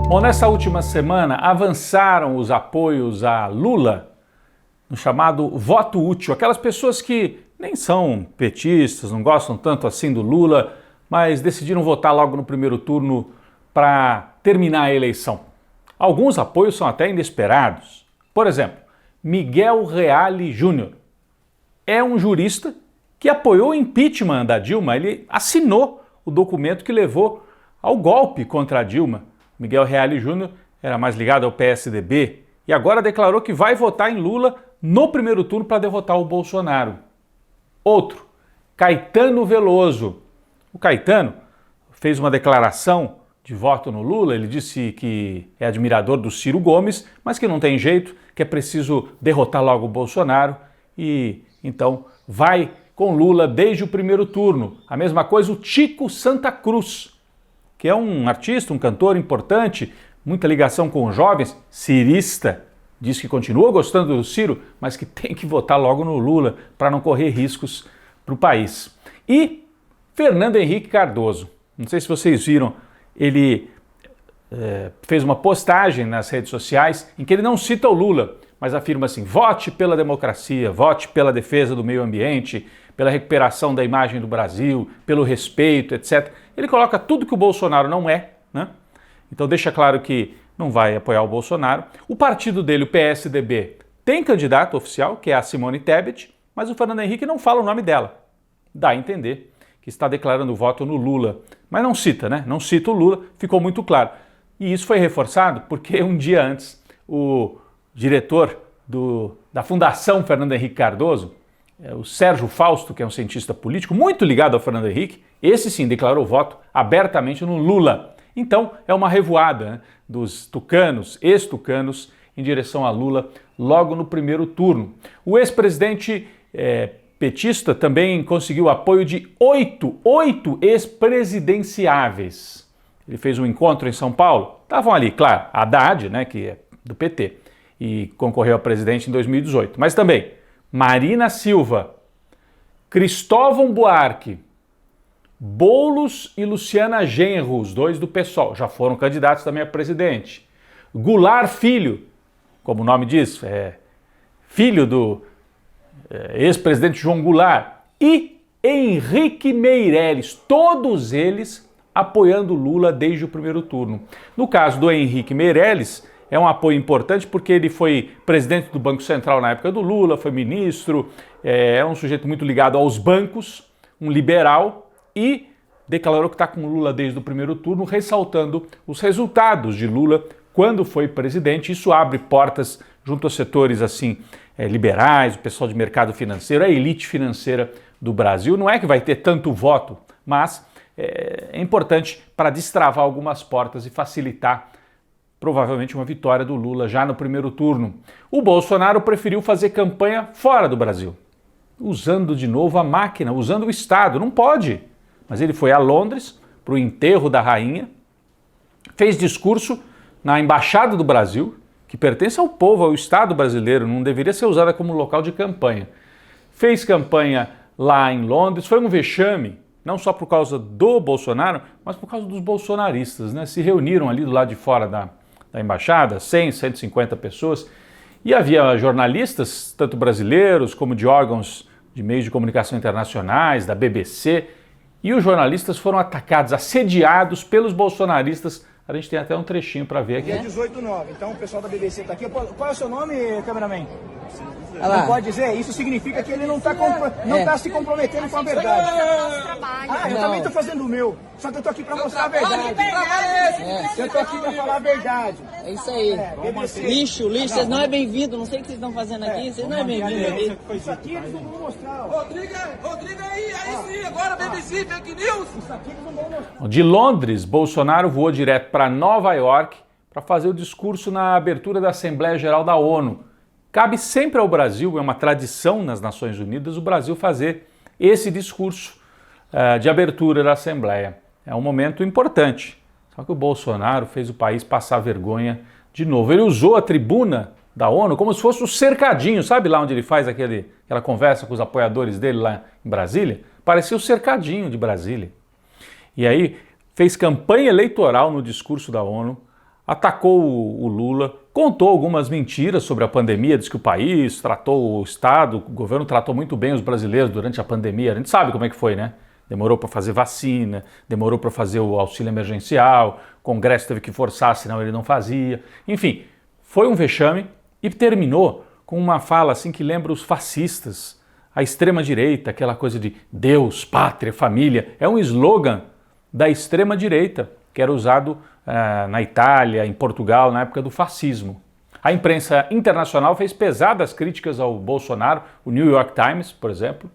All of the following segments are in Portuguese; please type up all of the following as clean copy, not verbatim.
Bom, nessa última semana avançaram os apoios a Lula no chamado voto útil. Aquelas pessoas que nem são petistas, não gostam tanto assim do Lula, mas decidiram votar logo no primeiro turno para terminar a eleição. Alguns apoios são até inesperados. Por exemplo, Miguel Reale Júnior é um jurista que apoiou o impeachment da Dilma. Ele assinou o documento que levou ao golpe contra a Dilma. Miguel Reale Júnior era mais ligado ao PSDB e agora declarou que vai votar em Lula no primeiro turno para derrotar o Bolsonaro. Outro, Caetano Veloso. O Caetano fez uma declaração de voto no Lula. Ele disse que é admirador do Ciro Gomes, mas que não tem jeito, que é preciso derrotar logo o Bolsonaro e então vai com Lula desde o primeiro turno. A mesma coisa o Tico Santa Cruz, que é um artista, um cantor importante, muita ligação com os jovens, cirista, diz que continua gostando do Ciro, mas que tem que votar logo no Lula para não correr riscos para o país. E Fernando Henrique Cardoso, não sei se vocês viram, ele fez uma postagem nas redes sociais em que ele não cita o Lula, mas afirma assim: vote pela democracia, vote pela defesa do meio ambiente, pela recuperação da imagem do Brasil, pelo respeito, etc. Ele coloca tudo que o Bolsonaro não é, né? Então deixa claro que não vai apoiar o Bolsonaro. O partido dele, o PSDB, tem candidato oficial, que é a Simone Tebet, mas o Fernando Henrique não fala o nome dela. Dá a entender que está declarando voto no Lula. Mas não cita, né? Não cita o Lula, ficou muito claro. E isso foi reforçado porque um dia antes o diretor da Fundação Fernando Henrique Cardoso, o Sérgio Fausto, que é um cientista político muito ligado ao Fernando Henrique, esse sim declarou voto abertamente no Lula. Então é uma revoada, né, dos tucanos, ex-tucanos, em direção a Lula logo no primeiro turno. O ex-presidente petista também conseguiu apoio de oito ex-presidenciáveis. Ele fez um encontro em São Paulo. Estavam ali, claro, Haddad, né, que é do PT, e concorreu a presidente em 2018. Mas também Marina Silva, Cristóvão Buarque, Boulos e Luciana Genro, os dois do PSOL, já foram candidatos também a presidente. Goulart Filho, como o nome diz, filho do ex-presidente João Goulart, e Henrique Meirelles, todos eles apoiando Lula desde o primeiro turno. No caso do Henrique Meirelles, é um apoio importante porque ele foi presidente do Banco Central na época do Lula, foi ministro, é um sujeito muito ligado aos bancos, um liberal, e declarou que está com Lula desde o primeiro turno, ressaltando os resultados de Lula quando foi presidente. Isso abre portas junto a setores assim liberais, o pessoal de mercado financeiro, a elite financeira do Brasil. Não é que vai ter tanto voto, mas é importante para destravar algumas portas e facilitar provavelmente uma vitória do Lula já no primeiro turno. O Bolsonaro preferiu fazer campanha fora do Brasil, usando de novo a máquina, usando o Estado. Não pode. Mas ele foi a Londres para o enterro da rainha, fez discurso na Embaixada do Brasil, que pertence ao povo, ao Estado brasileiro, não deveria ser usada como local de campanha. Fez campanha lá em Londres, foi um vexame, não só por causa do Bolsonaro, mas por causa dos bolsonaristas, né? Se reuniram ali do lado de fora da embaixada, 100, 150 pessoas, e havia jornalistas, tanto brasileiros como de órgãos de meios de comunicação internacionais, da BBC, e os jornalistas foram atacados, assediados pelos bolsonaristas. A gente tem até um trechinho para ver aqui. É 18/9, então o pessoal da BBC está aqui. Qual é o seu nome, cameraman? Não pode dizer? Isso significa que ele não está se comprometendo com a verdade. Eu também estou fazendo o meu, só que eu estou aqui para mostrar a verdade. Eu estou aqui para falar a verdade. É isso aí. Lixo, vocês não é bem-vindo, não sei o que vocês estão fazendo aqui, vocês não é bem-vindo aqui. Isso aqui eles não vão mostrar. Rodrigo aí sim, agora BBC, fake news. Isso aqui eles não vão mostrar. De Londres, Bolsonaro voou direto para Nova York para fazer o discurso na abertura da Assembleia Geral da ONU. Cabe sempre ao Brasil, é uma tradição nas Nações Unidas, o Brasil fazer esse discurso de abertura da Assembleia. É um momento importante. Só que o Bolsonaro fez o país passar vergonha de novo. Ele usou a tribuna da ONU como se fosse o cercadinho, sabe lá onde ele faz aquela conversa com os apoiadores dele lá em Brasília? Parecia o cercadinho de Brasília. E aí fez campanha eleitoral no discurso da ONU, atacou o Lula, contou algumas mentiras sobre a pandemia, disse que o país tratou, o Estado, o governo tratou muito bem os brasileiros durante a pandemia. A gente sabe como é que foi, né? Demorou para fazer vacina, demorou para fazer o auxílio emergencial, o Congresso teve que forçar, senão ele não fazia. Enfim, foi um vexame e terminou com uma fala assim que lembra os fascistas, a extrema-direita, aquela coisa de Deus, pátria, família. É um slogan da extrema-direita que era usado na Itália, em Portugal, na época do fascismo. A imprensa internacional fez pesadas críticas ao Bolsonaro, o New York Times, por exemplo,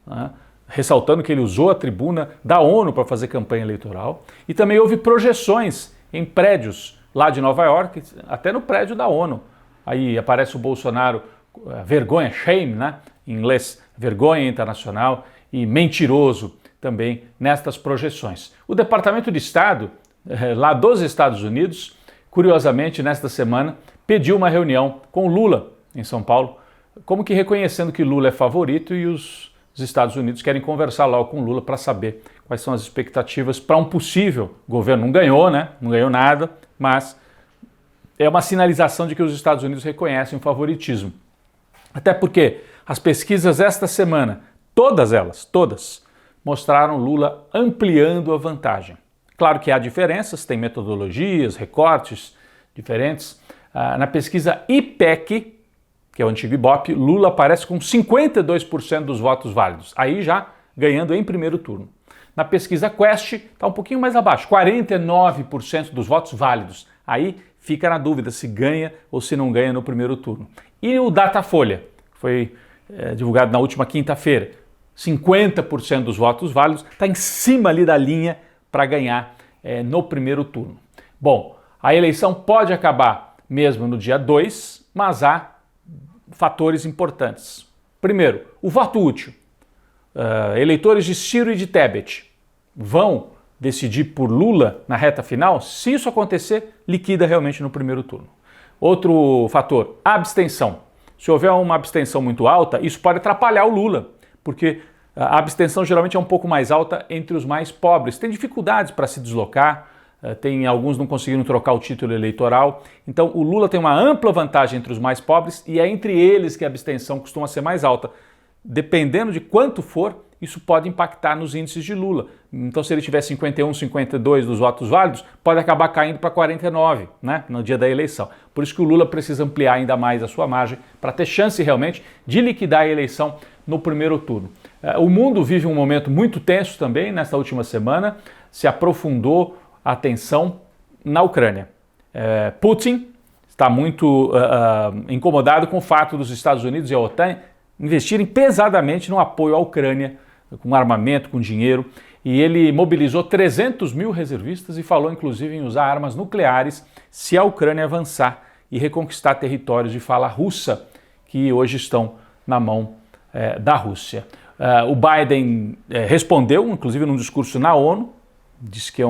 né, ressaltando que ele usou a tribuna da ONU para fazer campanha eleitoral. E também houve projeções em prédios lá de Nova York, até no prédio da ONU. Aí aparece o Bolsonaro, vergonha, shame, né? Em inglês, vergonha internacional, e mentiroso também nestas projeções. O Departamento de Estado, lá dos Estados Unidos, curiosamente, nesta semana, pediu uma reunião com Lula em São Paulo, como que reconhecendo que Lula é favorito e os Estados Unidos querem conversar logo com Lula para saber quais são as expectativas para um possível governo. Não ganhou, né? Não ganhou nada, mas é uma sinalização de que os Estados Unidos reconhecem o favoritismo. Até porque as pesquisas esta semana, todas elas, mostraram Lula ampliando a vantagem. Claro que há diferenças, tem metodologias, recortes diferentes. Na pesquisa IPEC, que é o antigo Ibope, Lula aparece com 52% dos votos válidos, aí já ganhando em primeiro turno. Na pesquisa Quest está um pouquinho mais abaixo, 49% dos votos válidos. Aí fica na dúvida se ganha ou se não ganha no primeiro turno. E o Datafolha, que foi divulgado na última quinta-feira, 50% dos votos válidos, está em cima ali da linha para ganhar no primeiro turno. Bom, a eleição pode acabar mesmo no dia 2, mas há fatores importantes. Primeiro, o voto útil. Eleitores de Ciro e de Tebet vão decidir por Lula na reta final? Se isso acontecer, liquida realmente no primeiro turno. Outro fator, a abstenção. Se houver uma abstenção muito alta, isso pode atrapalhar o Lula, porque a abstenção geralmente é um pouco mais alta entre os mais pobres. Tem dificuldades para se deslocar, tem alguns não conseguiram trocar o título eleitoral. Então o Lula tem uma ampla vantagem entre os mais pobres e é entre eles que a abstenção costuma ser mais alta. Dependendo de quanto for, isso pode impactar nos índices de Lula. Então se ele tiver 51, 52 dos votos válidos, pode acabar caindo para 49, né, no dia da eleição. Por isso que o Lula precisa ampliar ainda mais a sua margem para ter chance realmente de liquidar a eleição no primeiro turno. O mundo vive um momento muito tenso também. Nesta última semana se aprofundou a tensão na Ucrânia. Putin está muito incomodado com o fato dos Estados Unidos e a OTAN investirem pesadamente no apoio à Ucrânia, com armamento, com dinheiro, e ele mobilizou 300 mil reservistas e falou inclusive em usar armas nucleares se a Ucrânia avançar e reconquistar territórios de fala russa que hoje estão na mão da Rússia. O Biden respondeu, inclusive num discurso na ONU, disse que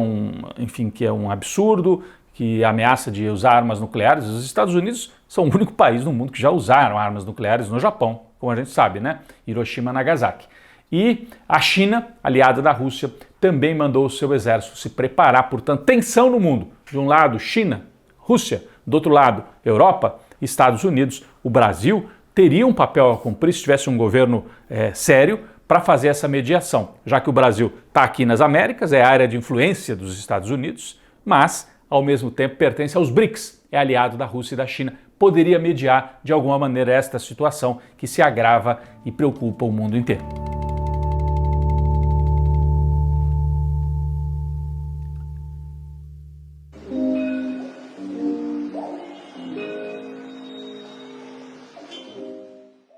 que é um absurdo, que a ameaça de usar armas nucleares. Os Estados Unidos são o único país no mundo que já usaram armas nucleares no Japão, como a gente sabe, né? Hiroshima e Nagasaki. E a China, aliada da Rússia, também mandou o seu exército se preparar. Portanto, tensão no mundo. De um lado, China, Rússia. Do outro lado, Europa, Estados Unidos. O Brasil teria um papel a cumprir se tivesse um governo sério para fazer essa mediação, já que o Brasil está aqui nas Américas, é a área de influência dos Estados Unidos, mas, ao mesmo tempo, pertence aos BRICS, é aliado da Rússia e da China, poderia mediar de alguma maneira esta situação que se agrava e preocupa o mundo inteiro.